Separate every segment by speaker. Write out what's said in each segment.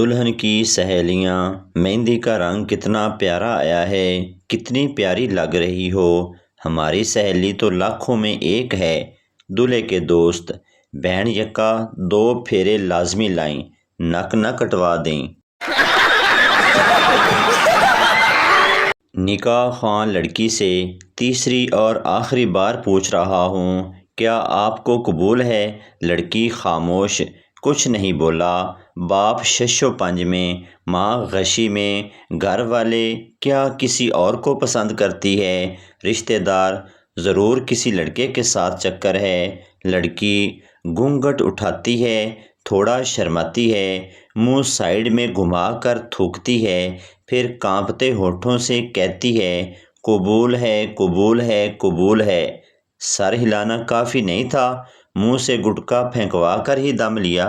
Speaker 1: दुल्हन की सहेलियां, मेहंदी का रंग कितना प्यारा आया है, कितनी प्यारी लग रही हो। हमारी सहेली तो लाखों में एक है। दूल्हे के दोस्त, बहन यक्का 2 फेरे लाजमी लाएं, नक न कटवा दें। निकाह खां लड़की से तीसरी और आखिरी बार पूछ रहा हूँ, क्या आपको कबूल है? लड़की खामोश, कुछ नहीं बोला। बाप शशो पंज में, माँ गशी में, घर वाले क्या किसी और को पसंद करती है? रिश्तेदार, ज़रूर किसी लड़के के साथ चक्कर है। लड़की घूंघट उठाती है, थोड़ा शर्माती है, मुंह साइड में घुमाकर थूकती है, फिर कांपते होठों से कहती है, कबूल है, कबूल है, कबूल है। सर हिलाना काफ़ी नहीं था, मुंह से गुटखा फेंकवा कर ही दम लिया।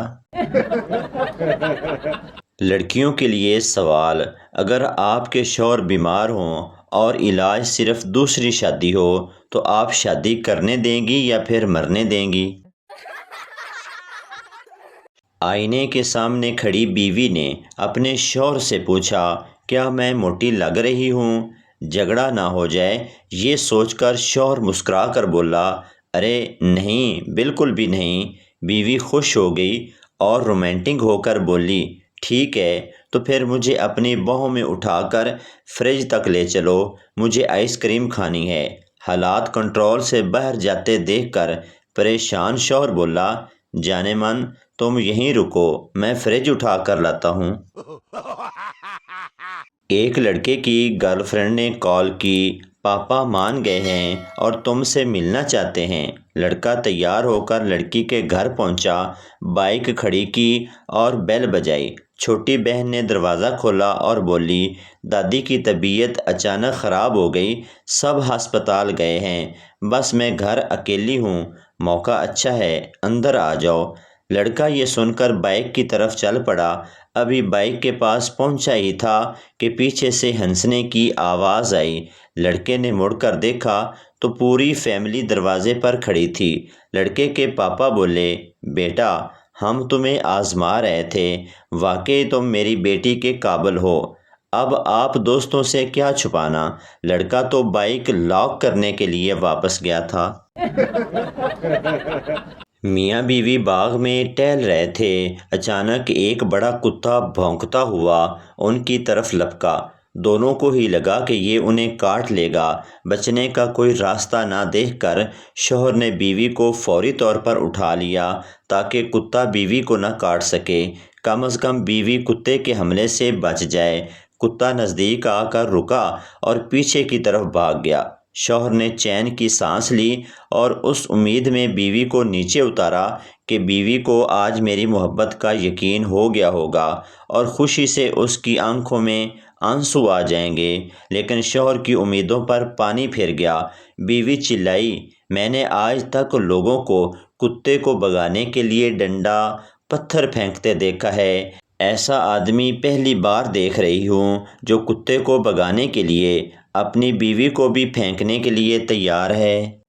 Speaker 1: लड़कियों के लिए सवाल, अगर आपके शौहर बीमार हों और इलाज सिर्फ दूसरी शादी हो तो आप शादी करने देंगी या फिर मरने देंगी? आईने के सामने खड़ी बीवी ने अपने शौहर से पूछा, क्या मैं मोटी लग रही हूँ? झगड़ा ना हो जाए ये सोचकर शौहर मुस्कुरा कर बोला, अरे नहीं, बिल्कुल भी नहीं। बीवी खुश हो गई और रोमांटिक होकर बोली, ठीक है, तो फिर मुझे अपनी बाहों में उठाकर फ्रिज तक ले चलो, मुझे आइसक्रीम खानी है। हालात कंट्रोल से बाहर जाते देखकर परेशान शौहर बोला, जाने मन, तुम यहीं रुको, मैं फ्रिज उठा कर लाता हूँ। एक लड़के की गर्लफ्रेंड ने कॉल की, पापा मान गए हैं और तुमसे मिलना चाहते हैं। लड़का तैयार होकर लड़की के घर पहुंचा, बाइक खड़ी की और बेल बजाई। छोटी बहन ने दरवाज़ा खोला और बोली, दादी की तबीयत अचानक ख़राब हो गई, सब अस्पताल गए हैं, बस मैं घर अकेली हूँ। मौका अच्छा है, अंदर आ जाओ। लड़का ये सुनकर बाइक की तरफ चल पड़ा। अभी बाइक के पास पहुंचा ही था कि पीछे से हंसने की आवाज़ आई। लड़के ने मुड़कर देखा तो पूरी फैमिली दरवाजे पर खड़ी थी। लड़के के पापा बोले, बेटा, हम तुम्हें आजमा रहे थे, वाकई तुम मेरी बेटी के काबिल हो, अब आप दोस्तों से क्या छुपाना। लड़का तो बाइक लॉक करने के लिए वापस गया था। मियाँ बीवी बाग में टहल रहे थे। अचानक एक बड़ा कुत्ता भौंकता हुआ उनकी तरफ लपका। दोनों को ही लगा कि ये उन्हें काट लेगा। बचने का कोई रास्ता ना देखकर शौहर ने बीवी को फौरी तौर पर उठा लिया ताकि कुत्ता बीवी को न काट सके। कम से कम बीवी कुत्ते के हमले से बच जाए। कुत्ता नज़दीक आकर रुका और पीछे की तरफ भाग गया। शौहर ने चैन की सांस ली और उस उम्मीद में बीवी को नीचे उतारा कि बीवी को आज मेरी मोहब्बत का यकीन हो गया होगा और खुशी से उसकी आंखों में आंसू आ जाएंगे। लेकिन शौहर की उम्मीदों पर पानी फिर गया। बीवी चिल्लाई, मैंने आज तक लोगों को कुत्ते को भगाने के लिए डंडा पत्थर फेंकते देखा है, ऐसा आदमी पहली बार देख रही हूँ जो कुत्ते को भगाने के लिए अपनी बीवी को भी फेंकने के लिए तैयार है।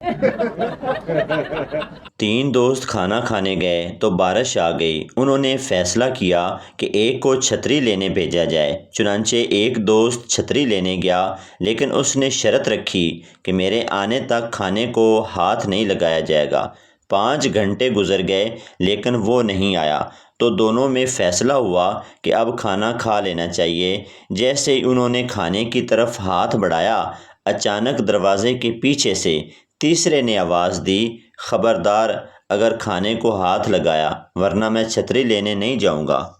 Speaker 1: 3 दोस्त खाना खाने गए तो बारिश आ गई। उन्होंने फैसला किया कि एक को छतरी लेने भेजा जाए। चुनांचे एक दोस्त छतरी लेने गया, लेकिन उसने शर्त रखी कि मेरे आने तक खाने को हाथ नहीं लगाया जाएगा। 5 घंटे गुजर गए लेकिन वो नहीं आया, तो दोनों में फैसला हुआ कि अब खाना खा लेना चाहिए। जैसे ही उन्होंने खाने की तरफ हाथ बढ़ाया, अचानक दरवाजे के पीछे से तीसरे ने आवाज़ दी, खबरदार, अगर खाने को हाथ लगाया वरना मैं छतरी लेने नहीं जाऊंगा।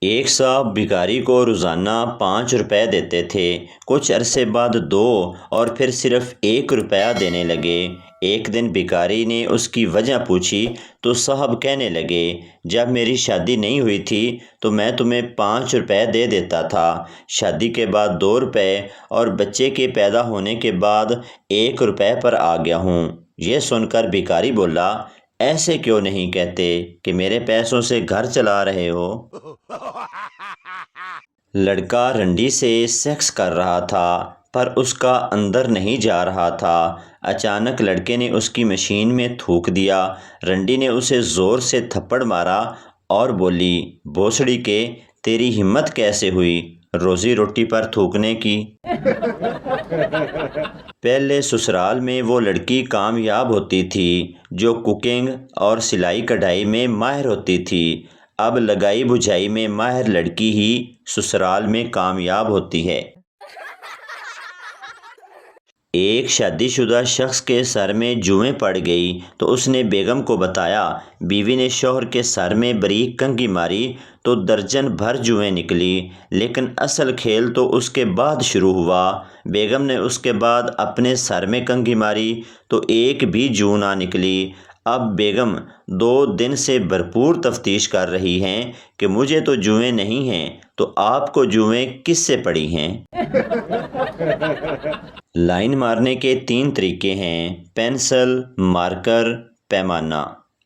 Speaker 1: एक साहब भिखारी को रोज़ाना 5 रुपए देते थे। कुछ अरसे बाद 2 और फिर सिर्फ 1 रुपया देने लगे। एक दिन भिखारी ने उसकी वजह पूछी तो साहब कहने लगे, जब मेरी शादी नहीं हुई थी तो मैं तुम्हें 5 रुपए दे देता था, शादी के बाद 2 रुपए और बच्चे के पैदा होने के बाद 1 रुपए पर आ गया हूँ। ये सुनकर भिखारी बोला, ऐसे क्यों नहीं कहते कि मेरे पैसों से घर चला रहे हो। लड़का रंडी से सेक्स कर रहा था पर उसका अंदर नहीं जा रहा था। अचानक लड़के ने उसकी मशीन में थूक दिया। रंडी ने उसे ज़ोर से थप्पड़ मारा اور بولی، بھوسڑی کے تیری ہمت کیسے ہوئی روزی روٹی پر تھوکنے کی؟ پہلے سسرال میں وہ لڑکی کامیاب ہوتی تھی جو کوکنگ اور سلائی کڑھائی میں ماہر ہوتی تھی، اب لگائی بجھائی میں ماہر لڑکی ہی سسرال میں کامیاب ہوتی ہے۔ ایک شادی شدہ شخص کے سر میں جوئیں پڑ گئی تو اس نے بیگم کو بتایا، بیوی نے شوہر کے سر میں بریک کنگھی ماری تو درجن بھر جوئیں نکلی، لیکن اصل کھیل تو اس کے بعد شروع ہوا۔ بیگم نے اس کے بعد اپنے سر میں کنگھی ماری تو ایک بھی جو نہ نکلی۔ اب بیگم 2 دن سے بھرپور تفتیش کر رہی ہیں کہ مجھے تو جوئیں نہیں ہیں، تو آپ کو جوئیں کس سے پڑی ہیں؟ لائن مارنے کے 3 طریقے ہیں: پینسل، مارکر، پیمانہ۔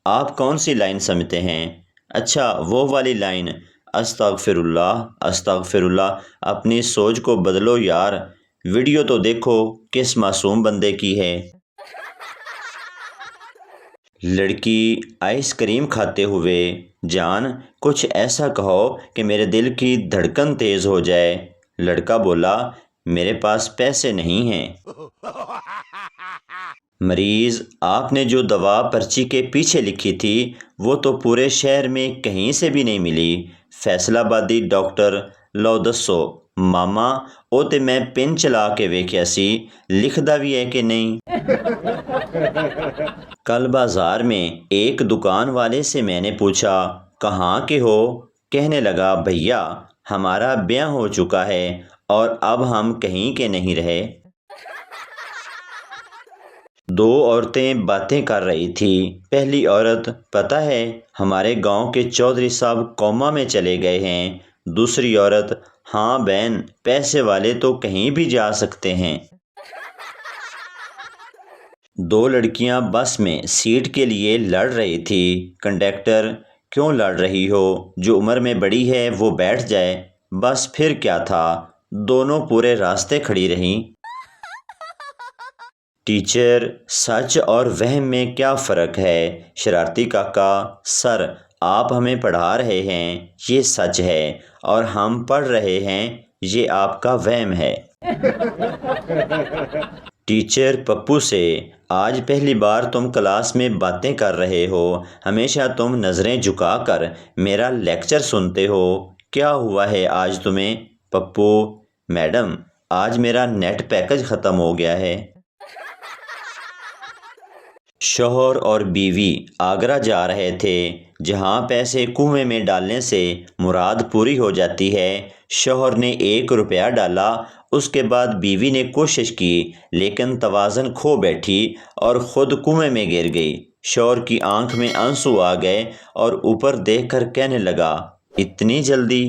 Speaker 1: آپ کون سی لائن سمجھتے ہیں؟ اچھا، وہ والی لائن، استغفر اللہ استغفر اللہ۔ اپنی سوچ کو بدلو یار، ویڈیو تو دیکھو کس معصوم بندے کی ہے۔ لڑکی آئس کریم کھاتے ہوئے، جان کچھ ایسا کہو کہ میرے دل کی دھڑکن تیز ہو جائے۔ لڑکا بولا، میرے پاس پیسے نہیں ہیں۔ مریض، آپ نے جو دوا پرچی کے پیچھے لکھی تھی وہ تو پورے شہر میں کہیں سے بھی نہیں ملی۔ فیصل آبادی ڈاکٹر، لو دسو ماما او تے میں پن چلا کے ویکھیا سی، لکھدا بھی ہے کہ نہیں؟ کل بازار میں ایک دکان والے سے میں نے پوچھا، کہاں کے ہو؟ کہنے لگا، بھیا ہمارا بیاہ ہو چکا ہے اور اب ہم کہیں کے نہیں رہے۔ 2 عورتیں باتیں کر رہی تھی۔ پہلی عورت، پتہ ہے ہمارے گاؤں کے چودھری صاحب کوما میں چلے گئے ہیں۔ دوسری عورت، ہاں بہن، پیسے والے تو کہیں بھی جا سکتے ہیں۔ 2 لڑکیاں بس میں سیٹ کے لیے لڑ رہی تھی۔ کنڈکٹر، کیوں لڑ رہی ہو؟ جو عمر میں بڑی ہے وہ بیٹھ جائے۔ بس پھر کیا تھا، دونوں پورے راستے کھڑی رہیں۔ ٹیچر، سچ اور وہم میں کیا فرق ہے؟ شرارتی کاکا، سر آپ ہمیں پڑھا رہے ہیں یہ سچ ہے، اور ہم پڑھ رہے ہیں یہ آپ کا وہم ہے۔ ٹیچر پپو سے، آج پہلی بار تم کلاس میں باتیں کر رہے ہو، ہمیشہ تم نظریں جھکا کر میرا لیکچر سنتے ہو، کیا ہوا ہے آج تمہیں؟ پپو، میڈم آج میرا نیٹ پیکج ختم ہو گیا ہے۔ شوہر اور بیوی آگرہ جا رہے تھے، جہاں پیسے کنویں میں ڈالنے سے مراد پوری ہو جاتی ہے۔ شوہر نے 1 روپیہ ڈالا، اس کے بعد بیوی نے کوشش کی لیکن توازن کھو بیٹھی اور خود کنویں میں گر گئی۔ شوہر کی آنکھ میں آنسو آ گئے اور اوپر دیکھ کر کہنے لگا، اتنی جلدی؟